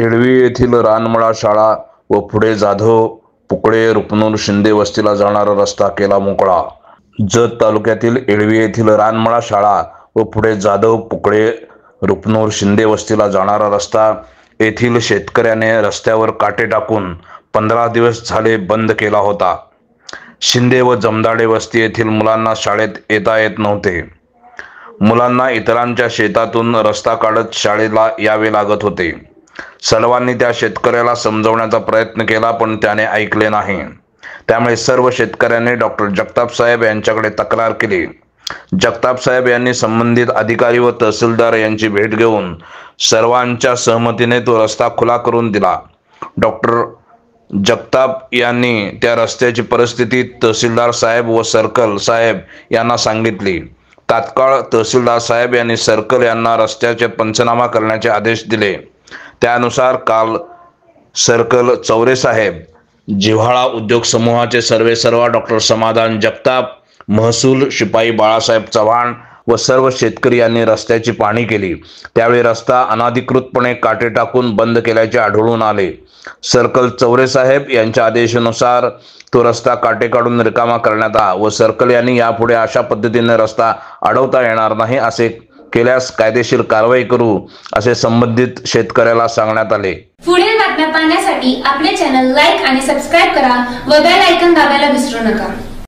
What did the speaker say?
एळवी येथील रानमळा शाळा व पुढे जाधव पुकळे रुपनूर शिंदे वस्तीला जाणारा रस्ता केला मोकळा। जत तालुक्यातील एळवी येथील रानमळा शाळा व पुढे जाधव पुकळे रुपनूर शिंदे वस्तीला जाणारा रस्ता येथील शेतकऱ्याने रस्त्यावर काटे टाकून 15 दिवस झाले बंद केला होता। शिंदे व जमदाडे वस्ती येथील मुलांना शाळेत येता येत नव्हते। मुलांना इतरांच्या शेतातून रस्ता काढत शाळेला यावे लागत होते। सर्वांनी त्या शेतकऱ्याला समजवण्याचा प्रयत्न केला पण त्याने ऐकले नाही। त्यामुळे सर्व शेतकऱ्यांनी डॉक्टर जगताप साहेब यांच्याकडे तक्रार केली। जगताप साहेब यांनी संबंधित अधिकारी व तहसीलदार यांची भेट घेऊन सर्वांच्या सहमतीने तो रस्ता खुला करून दिला। डॉक्टर जगताप यांनी त्या रस्त्याची परिस्थिती तहसीलदार साहेब व सर्कल साहेब यांना सांगितली। तात्काळ तहसीलदार साहेब यांनी सर्कल यांना रस्त्याचे पंचनामा करण्याचे आदेश दिले। त्यानुसार काल सर्कल चौरे साहेब, जिव्हाळा उद्योग समूहाचे सर्वेसर्वा डॉक्टर समाधान जगताप, महसूल शिपाई बाळासाहेब चव्हाण व सर्व शेतकरी यांनी रस्त्याची पाहणी केली। त्यावेळी रस्ता अनाधिकृतपणे काटे टाकून बंद केल्याचे आढळून आले। सर्कल चौरे साहेब यांच्या आदेशानुसार तो रस्ता काटे काढून रिकामा करण्यात आला व सर्कल यांनी यापुढे अशा पद्धतीने रस्ता अडवता येणार नाही, असे केल्यास कायदेशीर कारवाई करू असे संबंधित शेतकऱ्याला सांगण्यात आले। पुढील बातम्या पाहण्यासाठी आपले चॅनल लाईक आणि सबस्क्राइब करा व बेल आयकॉन दाबायला विसरू नका।